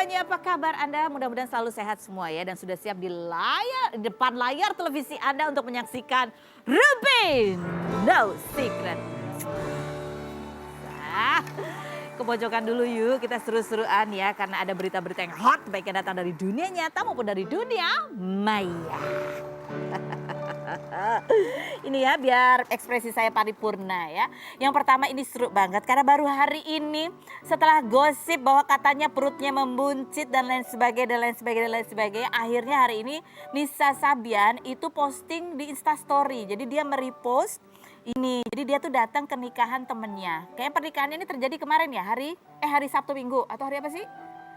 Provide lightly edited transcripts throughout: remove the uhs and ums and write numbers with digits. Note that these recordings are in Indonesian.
semuanya, apa kabar Anda? Mudah-mudahan selalu sehat semua ya, dan sudah siap di depan layar televisi Anda untuk menyaksikan Ruby No Secret. Ke pojokan dulu yuk, kita seru-seruan ya, karena ada berita-berita yang hot, baik yang datang dari dunia nyata maupun dari dunia maya. Ini ya, biar ekspresi saya paripurna ya. Yang pertama ini seru banget karena baru hari ini setelah gosip bahwa katanya perutnya membuncit dan lain sebagainya, akhirnya hari ini Nisa Sabian itu posting di Instastory. Jadi dia merepost ini. Jadi dia tuh datang ke nikahan temennya. Kayak pernikahannya ini terjadi kemarin ya, hari Sabtu Minggu atau hari apa sih?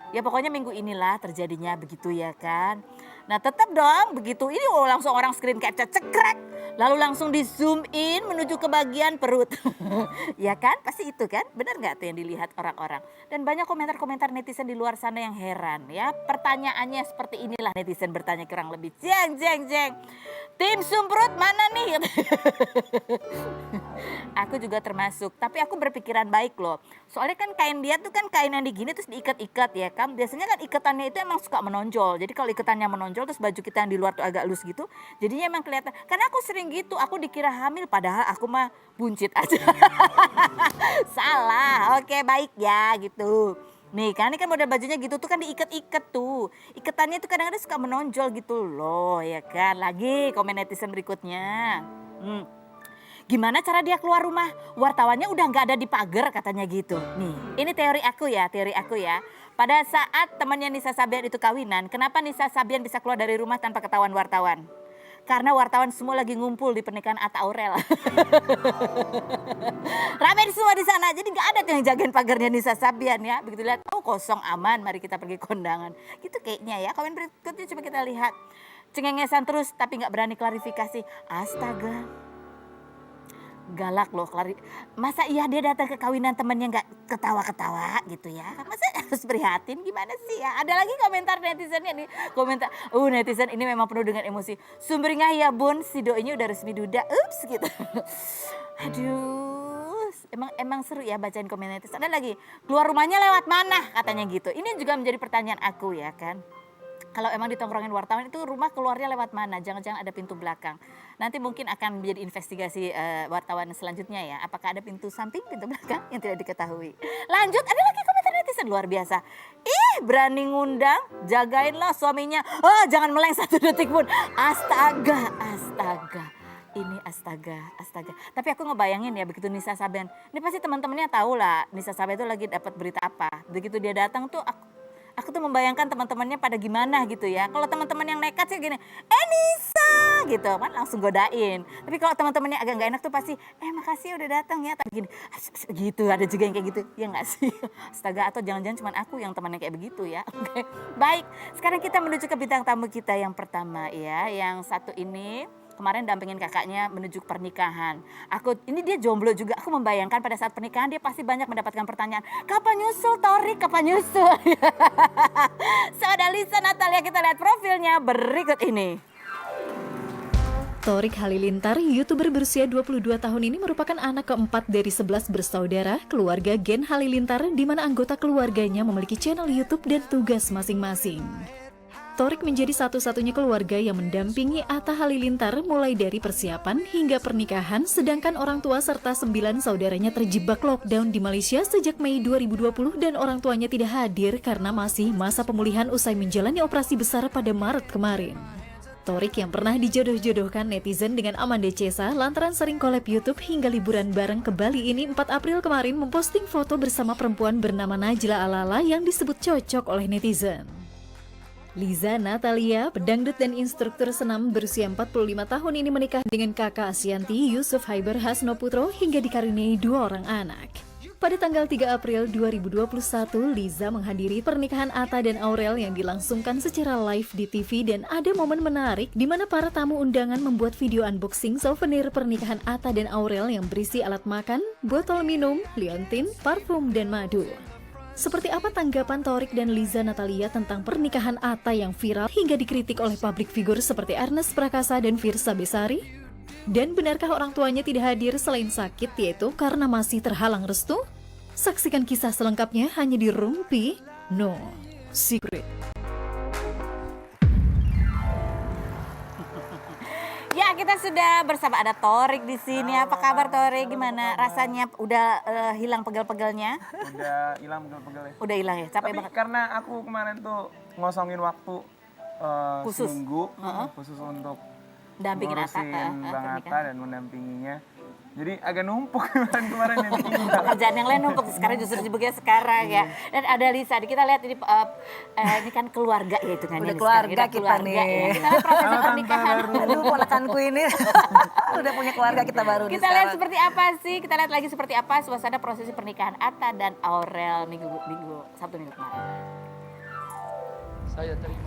Ya pokoknya minggu inilah terjadinya begitu ya kan. Nah tetap dong begitu, ini langsung orang screen capture cekrek. Lalu langsung di zoom in menuju ke bagian perut. Ya kan, pasti itu kan, benar gak tuh yang dilihat orang-orang. Dan banyak komentar-komentar netizen di luar sana yang heran ya. Pertanyaannya seperti inilah, netizen bertanya kurang lebih. Jeng. Tim Sumprut mana nih? Aku juga termasuk, tapi aku berpikiran baik loh. Soalnya kan kain dia tuh kan kain yang digini terus diikat-ikat ya kan. Biasanya kan ikatannya itu emang suka menonjol. Jadi kalau ikatannya menonjol terus baju kita yang di luar tuh agak loose gitu. Jadinya emang kelihatan. Karena aku sering gitu, aku dikira hamil padahal aku mah buncit aja. Salah, oke baik ya gitu. Nih kan ini kan model bajunya gitu tuh kan diikat-ikat tuh. Ikatannya tuh kadang-kadang suka menonjol gitu loh ya kan. Lagi komen netizen berikutnya. Gimana cara dia keluar rumah? Wartawannya udah gak ada di pagar katanya gitu. Nih, ini teori aku ya. Pada saat temannya Nisa Sabian itu kawinan, kenapa Nisa Sabian bisa keluar dari rumah tanpa ketahuan wartawan? Karena wartawan semua lagi ngumpul di pernikahan Atta Aurel. Ramai semua di sana, jadi gak ada tuh yang jagain pagarnya Nisa Sabian ya. Begitu lihat, oh kosong aman, mari kita pergi kondangan. Gitu kayaknya ya, komen berikutnya coba kita lihat. Cengengesan terus tapi gak berani klarifikasi. Astaga. Galak loh, masa iya dia datang ke kawinan temennya nggak ketawa-ketawa gitu ya, masa harus prihatin gimana sih ya. Ada lagi komentar netizennya nih, netizen ini memang penuh dengan emosi. Sumringah ya bun, si doinya udah resmi duda, ups gitu. Aduh, emang seru ya bacain komen netizen. Ada lagi, keluar rumahnya lewat mana katanya gitu. Ini juga menjadi pertanyaan aku ya kan. Kalau emang ditongkrongin wartawan itu rumah keluarnya lewat mana? Jangan-jangan ada pintu belakang. Nanti mungkin akan menjadi investigasi wartawan selanjutnya ya. Apakah ada pintu samping, pintu belakang yang tidak diketahui. Lanjut, ada lagi komentar netizen luar biasa. Berani ngundang, jagainlah suaminya. Oh, jangan meleng 1 detik pun. Astaga. Ini astaga. Tapi aku ngebayangin ya begitu Nisa Sabian. Ini pasti teman-temannya tahu lah Nisa Sabian itu lagi dapat berita apa. Begitu dia datang tuh aku tuh membayangkan teman-temannya pada gimana gitu ya. Kalau teman-teman yang nekat sih gini, Nisa gitu kan langsung godain. Tapi kalau teman-temannya agak nggak enak tuh pasti, makasih udah datang ya. Tapi gini, gitu ada juga yang kayak gitu, ya nggak sih? Astaga, atau jangan-jangan cuma aku yang temannya kayak begitu ya. Oke, baik. Sekarang kita menuju ke bintang tamu kita yang pertama ya, yang satu ini. Kemarin dampingin kakaknya menuju pernikahan. Ini dia jomblo juga. Aku membayangkan pada saat pernikahan dia pasti banyak mendapatkan pertanyaan. Kapan nyusul Torik? Kapan nyusul? Saudara Lisa Natalia, kita lihat profilnya berikut ini. Torik Halilintar, YouTuber berusia 22 tahun ini merupakan anak keempat dari 11 bersaudara keluarga Gen Halilintar, di mana anggota keluarganya memiliki channel YouTube dan tugas masing-masing. Torik menjadi satu-satunya keluarga yang mendampingi Atta Halilintar mulai dari persiapan hingga pernikahan, sedangkan orang tua serta 9 saudaranya terjebak lockdown di Malaysia sejak Mei 2020 dan orang tuanya tidak hadir karena masih masa pemulihan usai menjalani operasi besar pada Maret kemarin. Torik yang pernah dijodoh-jodohkan netizen dengan Amanda Chesa lantaran sering collab YouTube hingga liburan bareng ke Bali ini 4 April kemarin memposting foto bersama perempuan bernama Najla Alala yang disebut cocok oleh netizen. Liza Natalia, pedangdut dan instruktur senam berusia 45 tahun ini menikah dengan kakak Asyanti Yusuf Haiber Hasnoputro hingga dikaruniai 2 orang anak. Pada tanggal 3 April 2021, Liza menghadiri pernikahan Atta dan Aurel yang dilangsungkan secara live di TV dan ada momen menarik di mana para tamu undangan membuat video unboxing souvenir pernikahan Atta dan Aurel yang berisi alat makan, botol minum, liontin, parfum, dan madu. Seperti apa tanggapan Torik dan Liza Natalia tentang pernikahan Atta yang viral hingga dikritik oleh publik figur seperti Ernest Prakasa dan Firsa Besari? Dan benarkah orang tuanya tidak hadir selain sakit yaitu karena masih terhalang restu? Saksikan kisah selengkapnya hanya di Rumpi No. Secret. Ya, kita sudah bersama ada Thorik di sini. Apa kabar Thorik? Gimana rasanya? Udah hilang pegel-pegelnya? Udah hilang pegel-pegelnya. Udah hilang ya? Capek Tapi banget. karena aku kemarin tuh ngosongin waktu Khusus. seminggu khusus untuk Dampingin Atta, ngurusin Bang pernikahan. Atta dan mendampinginya. Jadi agak numpuk kemarin yang tinggal. Pekerjaan yang lain numpuk sekarang justru sibuknya sekarang ya. Dan ada Lisa, kita lihat ini kan keluarga ya itu kan. Udah ini keluarga sekarang, kita keluarga nih. Ya. Kita lihat proses Halo, Tante pernikahan. baru. Aduh, ponakanku ini udah punya keluarga kita baru nih Kita lihat sekarang. seperti apa sih? Kita lihat lagi seperti apa suasana prosesi pernikahan Atta dan Aurel Sabtu minggu kemarin. Saya terima.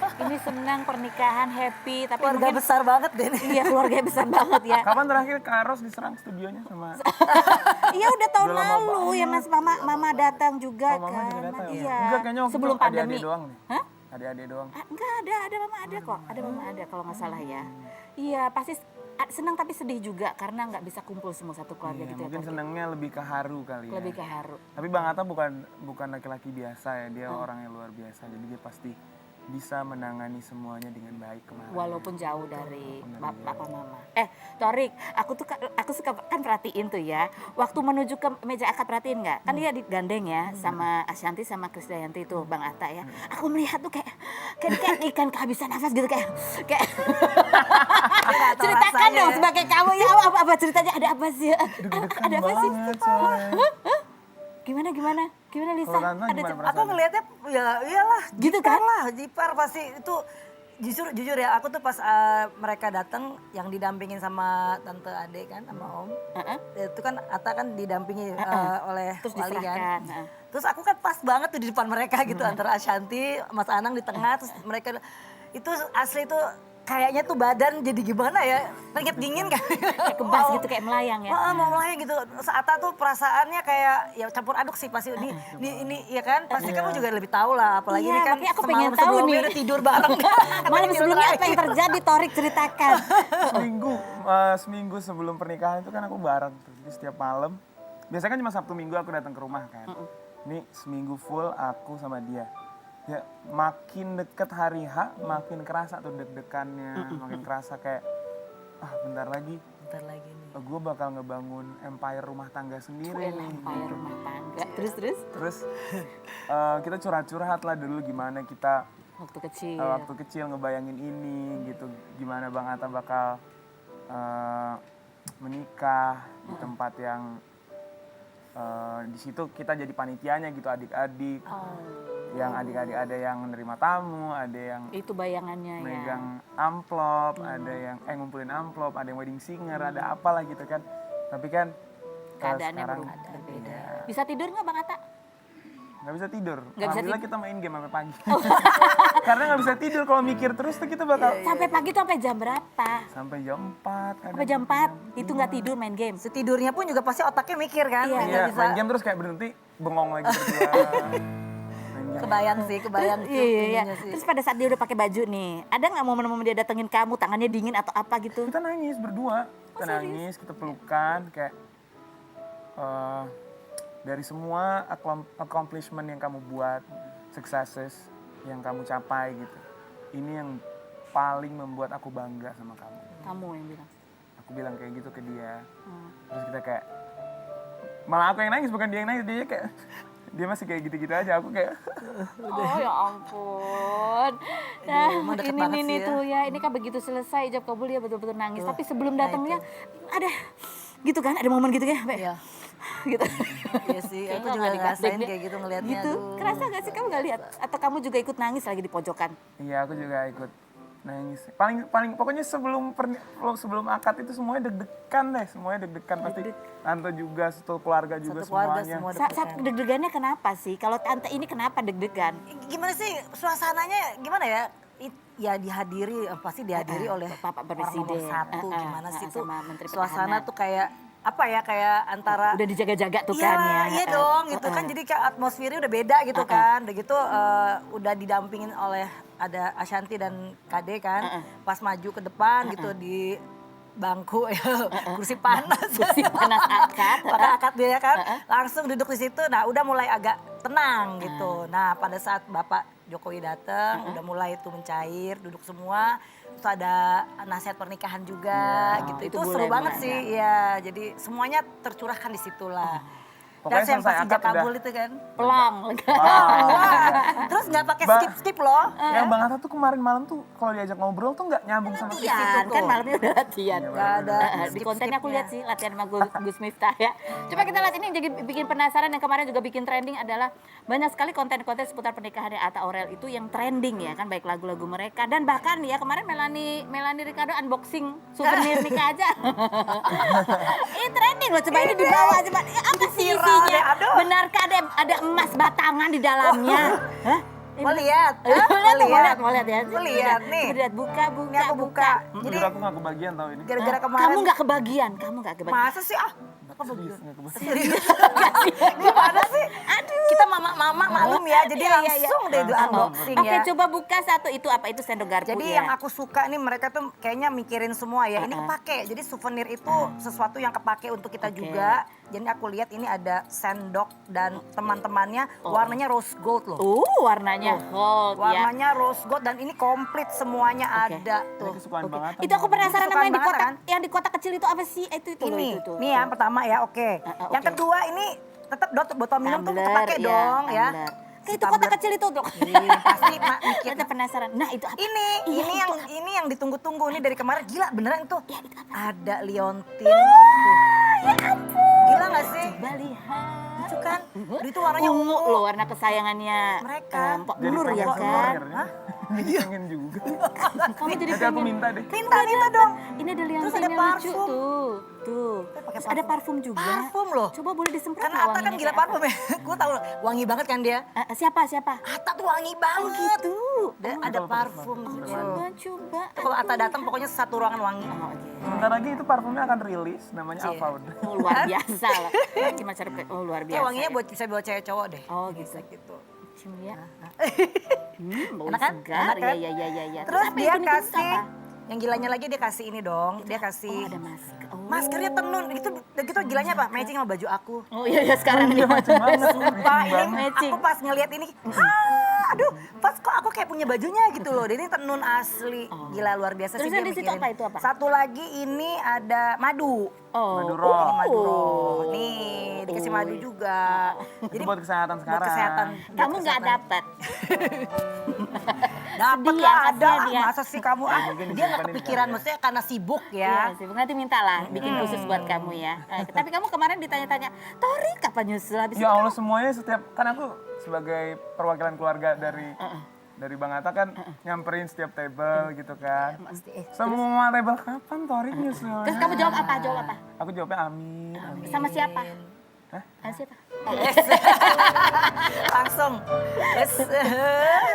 Ini senang pernikahan, happy, tapi Keluarga mungkin besar banget deh nih. iya keluarga besar banget ya. Kapan terakhir Kak Ros diserang studionya sama Iya udah tahun Udah lama lalu ya Mas, mama datang juga Mama kan. juga datang ya? Iya. Enggak, kayaknya waktu Sebelum itu pandemi. adik-adik doang nih. Hah? Adik-adik doang. Enggak ada mama ada kok. Ada mama ada kalau nggak salah ya. Iya, pasti senang tapi sedih juga karena nggak bisa kumpul semua satu keluarga Iya, gitu mungkin ya. senangnya lebih ke haru kali ya. Lebih ke haru. Tapi Bang Atta bukan laki-laki biasa ya, dia orang yang luar biasa. Jadi dia pasti bisa menangani semuanya dengan baik kemarin. Walaupun jauh dari Walaupun dari papa mama. Thorik, aku suka kan perhatiin tuh ya. Waktu menuju ke meja akad perhatiin nggak? Kan dia digandeng ya sama Ashanti sama Krisdayanti itu Bang Atta ya. Aku melihat tuh kayak ikan kehabisan nafas gitu kayak Nggak tahu ceritakan rasanya dong ya. sebagai kamu ya apa ceritanya ada apa sih? Deg-degan Ada apa sih? banget, coy. Gimana Lisa? Kalau Tante Ada gimana cer- perasaan? Aku ngelihatnya ya iyalah Gitu Jipar kan? lah, Jipar pasti itu jujur ya aku tuh pas mereka datang yang didampingin sama tante Ade kan sama Om. Heeh. Itu kan Atta kan didampingi oleh Terus Wali diserahkan. kan. Heeh. Terus aku kan pas banget tuh di depan mereka gitu antara Ashanti, Mas Anang di tengah terus mereka itu asli tuh kayaknya tuh badan jadi gimana ya? Keringet dingin kan. Kayak kebas gitu kayak melayang ya. Mau melayang gitu. Saat tuh perasaannya kayak ya campur aduk sih pasti ini ya kan. Pasti kamu juga lebih tahu lah apalagi Iya, ini kan makanya aku pengen semalam tahu sebelumnya nih. udah tidur bareng. Malam sebelumnya apa yang terjadi Thorik ceritakan. Seminggu sebelum pernikahan itu kan aku bareng tuh. Jadi setiap malam, biasanya kan cuma Sabtu Minggu aku datang ke rumah kan. Ini seminggu full aku sama dia. Ya makin deket hari H, makin kerasa tuh deg-degannya, makin kerasa kayak bentar lagi Bentar lagi nih. gue bakal ngebangun empire rumah tangga sendiri nih. Empire rumah tangga. Terus Terus kita curhat-curhat lah dulu gimana kita waktu kecil. waktu kecil ngebayangin ini gitu, gimana Bang Atta bakal menikah di tempat yang di situ kita jadi panitianya gitu, adik-adik. Yang adik-adik ada yang menerima tamu, ada yang Itu bayangannya ya. megang amplop, ada yang ngumpulin amplop, ada yang wedding singer, ada apalah gitu kan. Tapi kan Keadaannya sekarang berbeda. ya, Bisa tidur nggak Bang Atta? nggak bisa tidur. Nggak bisa Alhamdulillah kita main game sampai pagi. Karena nggak bisa tidur kalau mikir terus tuh kita bakal Sampai pagi tuh sampai jam berapa? sampai jam 4 kadang. Sampai jam 4 itu nggak tidur main game. Setidurnya pun juga pasti otaknya mikir kan. Iya. Nggak Iya, bisa main game terus kayak berhenti bengong lagi berdua. Main game. kebayang tuh Iya. ininya sih. Terus pada saat dia udah pakai baju nih, ada nggak momen-momen dia datengin kamu, tangannya dingin atau apa gitu? Kita nangis berdua, kita nangis, kita pelukan kayak dari semua accomplishment yang kamu buat, successes yang kamu capai gitu. Ini yang paling membuat aku bangga sama kamu. Kamu yang bilang. Aku bilang kayak gitu ke dia. Terus kita kayak, malah aku yang nangis bukan dia yang nangis, dia kayak dia masih kayak gitu-gitu aja, aku kayak Oh ya ampun. Nah, emang deket ini banget nih sih ya. tuh ya, ini kan begitu selesai ijab kabul dia betul-betul nangis. Tapi sebelum datangnya ada gitu kan, ada momen gitu ya, Mbak? Iya. gitu. Iya sih, aku Kayaknya juga nggak ngerasain dibanding- kayak gitu ngelihatnya. Gitu. aduh. Kerasa gak sih kamu gak lihat? Atau kamu juga ikut nangis lagi di pojokan? iya aku juga ikut nangis. Paling pokoknya sebelum akad itu semuanya deg-degan deh, semuanya deg-degan pasti. Tante juga, satu keluarga juga Satu keluarga semuanya. semua Saat deg-degan. deg-degannya kenapa sih? Kalau tante ini kenapa deg-degan? Gimana sih suasananya gimana ya? Ya dihadiri, pasti dihadiri oleh Bapak orang nomor Presiden. satu. Gimana sih tuh sama Menteri suasana Pertahanan. tuh kayak apa ya, kayak antara Udah dijaga-jaga tuh iya, kan ya. iya dong gitu kan, jadi kayak atmosfernya udah beda gitu kan. Udah gitu udah didampingin oleh ada Ashanti dan Kade kan. Pas maju ke depan gitu bangku ya, kursi panas. Kursi panas akad. Pakai akad dia kan, langsung duduk di situ. Nah udah mulai agak tenang gitu. Nah pada saat Bapak Jokowi datang, udah mulai itu mencair, duduk semua. Terus ada nasihat pernikahan juga gitu. itu Itu mulai seru banget ada. sih, ya. Jadi semuanya tercurahkan di situlah. Pokoknya Dan yang selesai pas akad kabul udah. itu kan. Pelang. Wah, terus nggak pakai skip loh. Yang Bang Atta tuh kemarin malam tuh kalau diajak ngobrol tuh nggak nyambung sama kita. Latihan, kan malamnya udah latihan. Nggak ada Di kontennya aku lihat sih latihan sama Gus Miftah ya. Coba kita lihat ini yang jadi bikin penasaran, yang kemarin juga bikin trending adalah banyak sekali konten-konten seputar pernikahan Atta Aurel itu yang trending ya kan, baik lagu-lagu mereka dan bahkan ya kemarin Melanie Ricardo unboxing souvenir nikah aja. Ini trending loh, coba ini dibawa coba. Ya, apa sih Viral isinya? deh, aduh. Benarkah ada emas batangan di dalamnya? Hah? Mau lihat? Mau lihat ya. Mau lihat nih. Coba lihat, buka. Ini aku buka. Jadi aku nggak kebagian tau ini. Gara-gara kemarin. Kamu nggak kebagian. Masa sih Serius nggak kebagian. Serius? Gimana sih? Aduh. Kita mama-mama maklum ya, jadi Iya, iya, langsung deh di unboxing Oke, ya. coba buka satu, itu apa? Itu sendok garpu Jadi ya. yang aku suka nih mereka tuh kayaknya mikirin semua ya. Ini kepake. Jadi souvenir itu sesuatu yang kepake untuk kita juga. Jadi aku lihat ini ada sendok dan teman-temannya warnanya rose gold loh. Warnanya gold ya. Warnanya rose gold dan ini komplit semuanya ada Ini tuh. kesukaan Bang Atta. Itu aku penasaran sama Kesukaan yang di banget kotak, kan? yang di kotak kecil itu apa sih? Itu loh, Ini, itu. nih yang pertama ya, oke. Yang oke. kedua ini tetap botol minum tuh Tumbler, kepake dong ya. tumbler. Si Itu kotak tumbler. kecil itu tuh. Pasti mikir. Kita penasaran. Nah, itu apa? Ini yang ditunggu-tunggu ini dari kemarin gila beneran itu. Ya, itu apa? Ada liontin. Tuh. Ya ampun. Gila gak sih? Coba lihat. Itu kan. Itu warnanya Ungu loh, warna kesayangannya Mereka. Mpok Jadi Nur ya pengen kan. souvenirnya. Jadi pengen juga. Kamu jadi Nanti aku pengen. minta deh. Minta dong. Ini ada Terus ada liontinnya lucu parfum. tuh. pakai Terus ada parfum juga. Parfum loh. Coba boleh disemprot Karena nggak Atta kan wanginya gila kayak parfum ya. Gue tahu wangi banget kan dia. apa? Siapa? Atta tuh wangi banget. Gitu. Dan ada parfum. Coba. Tuh, kalau Atta datang pokoknya satu ruangan wangi. Oh, oke. Sebentar lagi itu parfumnya akan rilis, namanya Cie. Avowed. Oh, luar biasa lah. Gimana cara luar biasa. Kayak wanginya ya. bisa buat cewek cowok deh. Oh gitu. Gitu. Cium ya. Bau Enak kan? segar. Enak kan? Ya. Terus apa dia itu? kasih Apa? yang gilanya lagi dia kasih ini dong. Dia kasih Oh, ada masker. Oh. maskernya tenun. Gitu gilanya apa? Matching sama baju aku. Oh iya sekarang nih. Macam banget. Sumpah ini Matching. aku pas ngeliat ini, aduh, pas kok aku kayak punya bajunya gitu loh. Dia ini tenun asli, gila luar biasa Terus sih yang dia di situ mikirin. apa itu apa? Satu lagi ini ada madu. Oh. Madu roh. Ini madu roh. Nih dikasih madu juga. Itu buat kesehatan sekarang. Buat kesehatan. Kamu nggak dapat. Dapat Sedih lah ya, ada. kasihan dia. Masa sih kamu? Dia nggak kepikiran, maksudnya karena sibuk Iya ya. sih, nanti minta lah bikin khusus buat kamu ya. Tapi kamu kemarin ditanya-tanya, Tori kapan nyusul? Habis Ya itu Allah semuanya setiap, kan aku sebagai perwakilan keluarga dari Bang Atta kan nyamperin setiap table gitu kan. Semua table kapan Tori nyusul? terus kamu jawab apa? Aku jawabnya amin. Amin. Sama siapa? Hah? Siapa? Langsung. Yes.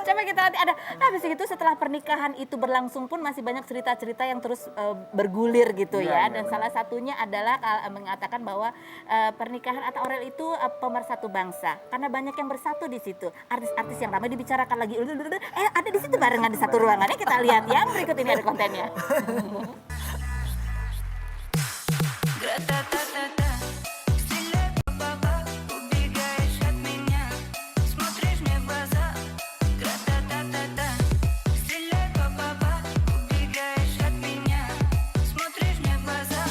Coba kita nanti ada. Habis itu setelah pernikahan itu berlangsung pun masih banyak cerita-cerita yang terus bergulir gitu ya. Dan salah satunya adalah mengatakan bahwa pernikahan Atta Aurel itu pemersatu bangsa. Karena banyak yang bersatu di situ. Artis-artis yang ramai dibicarakan lagi. Ada di situ barengan di satu ruangan. Ini kita lihat yang berikut ini ada kontennya. Убегаешь от меня, смотришь мне в глаза. Гра-та-та-та-та, стреляй, па-па-па. Убегаешь от меня, смотришь мне в глаза.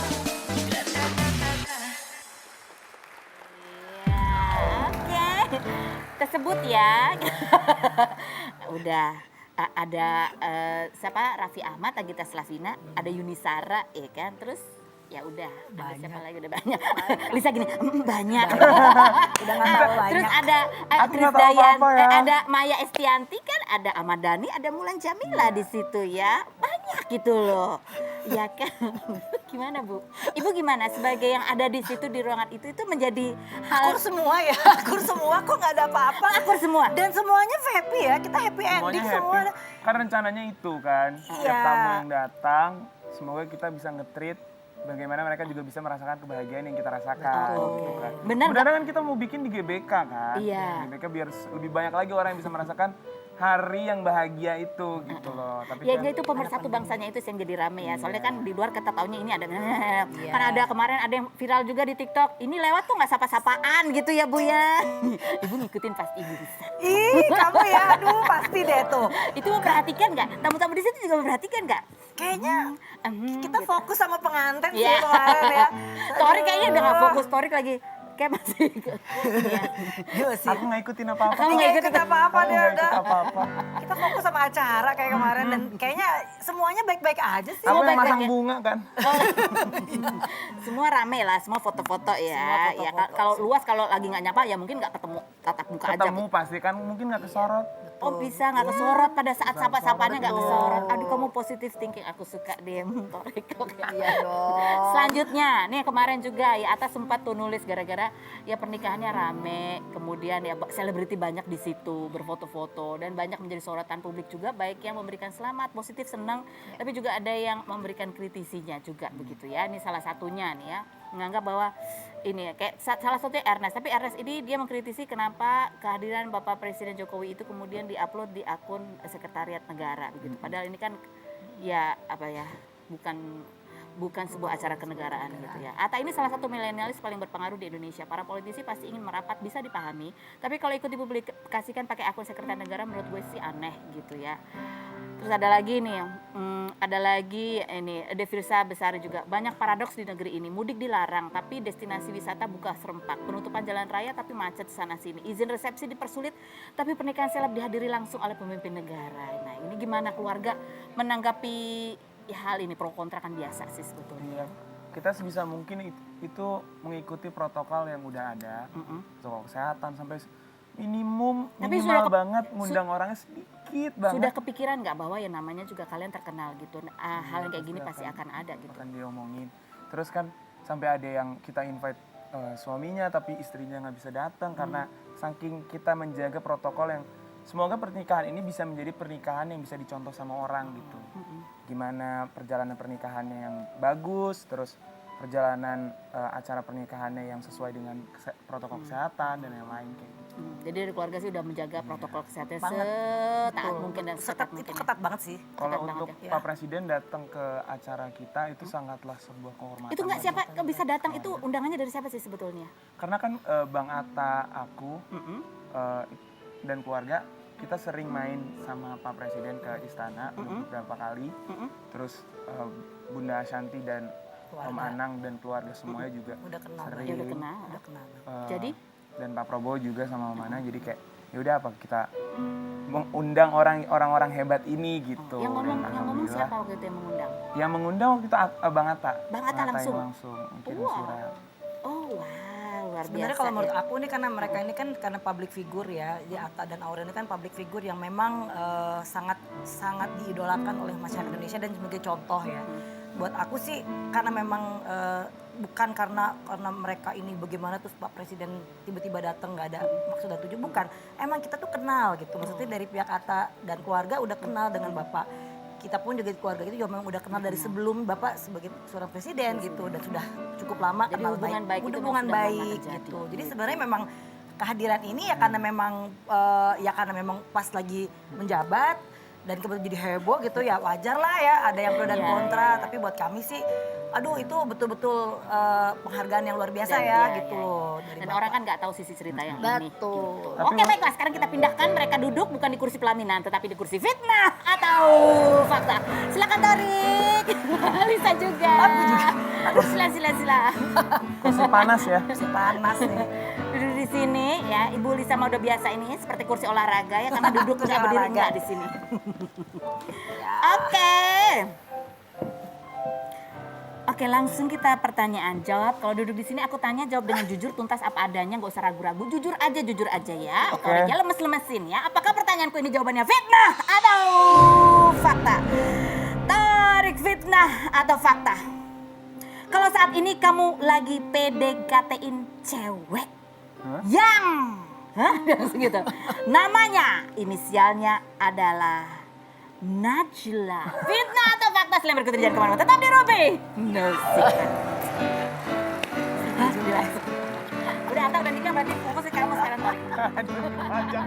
Гра-та-та-та-та. Oke. Tersebut ya. Udah ada siapa? Raffi Ahmad, Agita Slavina, ada Yunisara ya kan. Terus ya udah, ada siapa lagi udah banyak. Lisa gini, banyak. Udah nggak tahu banyak. Terus ada Aku Chris nggak tahu Dayan, apa-apa ya. ada Maya Estianti kan, ada Ahmad Dhani, ada Mulan Jamila di situ ya. Banyak gitu loh. Ya kan? Gimana Bu? Ibu gimana sebagai yang ada di situ di ruangan itu menjadi hal Akur semua ya, akur semua kok nggak ada apa-apa. akur semua. Dan semuanya happy ya, kita happy Semuanya ending happy. semua. Kan rencananya itu kan, setiap Iya. tamu yang datang, semoga kita bisa nge-treat bagaimana mereka juga bisa merasakan kebahagiaan yang kita rasakan. Gitu kan. Benar Sebenarnya kan kita mau bikin di GBK kan. Iya. Di GBK biar lebih banyak lagi orang yang bisa merasakan hari yang bahagia itu gitu loh. Tapi Ya kan itu pemersatu bangsanya itu yang jadi rame ya. Soalnya kan di luar kita taunya ini ada Iya. kan ada kemarin ada yang viral juga di TikTok. Ini lewat tuh nggak sapa-sapaan gitu ya Bu ya. Ibu ngikutin pasti Ibu bisa. Ih, kamu ya, aduh pasti deh tuh. Itu memperhatikan nggak? Tamu-tamu di situ juga memperhatikan nggak? Kayaknya kita Gitu. fokus sama pengantin sih Iya. kemarin ya. Torik kayaknya udah nggak fokus. Torik lagi kayak masih. Iya. Iya sih. aku nggak ikutin apa-apa. Kamu Kamu nggak nggak ikut apa-apa Aku dia nggak udah. ikut apa-apa. Kita fokus sama acara kayak kemarin dan kayaknya semuanya baik-baik aja sih. Aku yang baik-baik masang ya. bunga kan. Semua rame lah, semua foto-foto ya. Semua Ya foto-foto. kalau luas kalau lagi nggak nyapa ya mungkin nggak ketemu tatap muka aja. Ketemu pasti kan mungkin nggak kesorot. Oh bisa nggak kesorot pada saat sapa-sapanya nggak kesorot. Aduh kamu positive thinking, aku suka deh. Torik. Iya dong. Selanjutnya, nih kemarin juga ya Atta sempat tuh nulis gara-gara ya pernikahannya rame, kemudian ya selebriti banyak di situ berfoto-foto dan banyak menjadi sorotan publik juga, baik yang memberikan selamat, positif, senang, tapi juga ada yang memberikan kritisinya juga begitu ya. Ini salah satunya nih ya, menganggap bahwa ini ya, kayak salah satunya Ernest, tapi Ernest ini dia mengkritisi kenapa kehadiran Bapak Presiden Jokowi itu kemudian diupload di akun Sekretariat Negara begitu. Padahal ini kan ya apa ya, bukan sebuah acara kenegaraan gitu ya. Atta ini salah satu milenialis paling berpengaruh di Indonesia. Para politisi pasti ingin merapat, bisa dipahami. Tapi kalau ikut dipublikasikan pakai akun Sekretariat Negara menurut gue sih aneh gitu ya. Terus ada lagi nih, ini Devirsa Besari juga. Banyak paradoks di negeri ini. Mudik dilarang, tapi destinasi wisata buka serempak. Penutupan jalan raya tapi macet sana sini. Izin resepsi dipersulit, tapi pernikahan seleb dihadiri langsung oleh pemimpin negara. Nah ini gimana keluarga menanggapi ya, hal ini? Pro kontra kan biasa sih sebetulnya. Iya. Kita sebisa mungkin itu mengikuti protokol yang udah ada, protokol kesehatan sampai minimal sudah banget ngundang orangnya sedikit banget. Sudah kepikiran nggak bahwa ya namanya juga kalian terkenal gitu, hal yang kayak gini pasti akan ada gitu. Akan diomongin. Terus kan sampai ada yang kita invite suaminya tapi istrinya nggak bisa datang karena saking kita menjaga protokol yang semoga pernikahan ini bisa menjadi pernikahan yang bisa dicontoh sama orang gitu. Gimana perjalanan pernikahannya yang bagus, terus perjalanan acara pernikahannya yang sesuai dengan protokol kesehatan dan yang lain kayak gitu. Jadi dari keluarga sih udah menjaga protokol kesehatan Banget. setaat mungkin dan seketat Ketat, mungkin. itu ya. ketat banget sih. Kalau Ketat banget untuk ya. Pak Presiden datang ke acara kita itu sangatlah sebuah kehormatan. Itu nggak bagi siapa kita. bisa datang, itu undangannya dari siapa sih sebetulnya? Karena kan Bang Atta, aku dan keluarga kita sering main sama Pak Presiden ke istana beberapa kali. Terus Bunda Ashanti dan Om Keluarga. Anang dan keluarga semuanya juga Udah kenal. sering. Ya udah kenal. Udah kenal. Jadi? Dan Pak Prabowo juga sama Om Anang, jadi kayak ya udah apa kita mengundang orang-orang hebat ini gitu. Yang ngomong Dan siapa alhamdulillah, waktu itu yang mengundang? yang mengundang waktu itu Bang Atta. Bang Atta yang langsung? kirim Wow. surat. Oh wow, luar Sebenarnya biasa. kalau menurut ya. aku nih karena mereka ini kan karena public figure ya, jadi Atta dan Aurel ini kan public figure yang memang sangat diidolakan oleh masyarakat Indonesia dan sebagai contoh ya. Buat aku sih karena memang bukan karena mereka ini bagaimana terus Pak Presiden tiba-tiba datang nggak ada maksud dan tujuan, bukan. Emang kita tuh kenal gitu, maksudnya dari pihak Atta dan keluarga udah kenal dengan Bapak. Kita pun juga keluarga itu juga memang udah kenal dari sebelum Bapak sebagai seorang presiden gitu dan sudah cukup lama Jadi kenal hubungan baik itu hubungan memang sudah lama baik terjadi. gitu. Jadi sebenarnya memang kehadiran ini ya karena memang pas lagi menjabat dan kemudian jadi heboh gitu ya wajar lah ya ada yang pro dan Iya, kontra. iya. Tapi buat kami sih aduh itu betul-betul penghargaan yang luar biasa Dan ya iya, gitu iya. loh dari Dan Bapak. orang kan nggak tahu sisi cerita yang ini. Betul. Gitu. Oke baiklah, sekarang kita pindahkan mereka duduk bukan di kursi pelaminan, tetapi di kursi fitnah atau fakta. Silakan Torik, Lisa juga. Sila. Kursi panas ya. Masih panas nih. Duduk di sini ya, Ibu Lisa mah udah biasa ini seperti kursi olahraga ya karena duduk Kursi nggak berdiri olahraga. nggak di sini. Oke, langsung kita pertanyaan jawab. Kalau duduk di sini aku tanya jawab dengan jujur, tuntas apa adanya, nggak usah ragu-ragu. Jujur aja ya. Oke. Toriknya lemes-lemesin ya. Apakah pertanyaanku ini jawabannya fitnah atau fakta? Torik, fitnah atau fakta? Kalau saat ini kamu lagi PDKT-in cewek yang langsung gitu. Namanya, inisialnya adalah Najla. Fitnah atau fakta? Selain berikut jangan kemana-mana. Tetap di Ruby. No secret. Udah Atta udah nikah berarti fokus ke kamu sekarang. Torik. Aduh, panjang.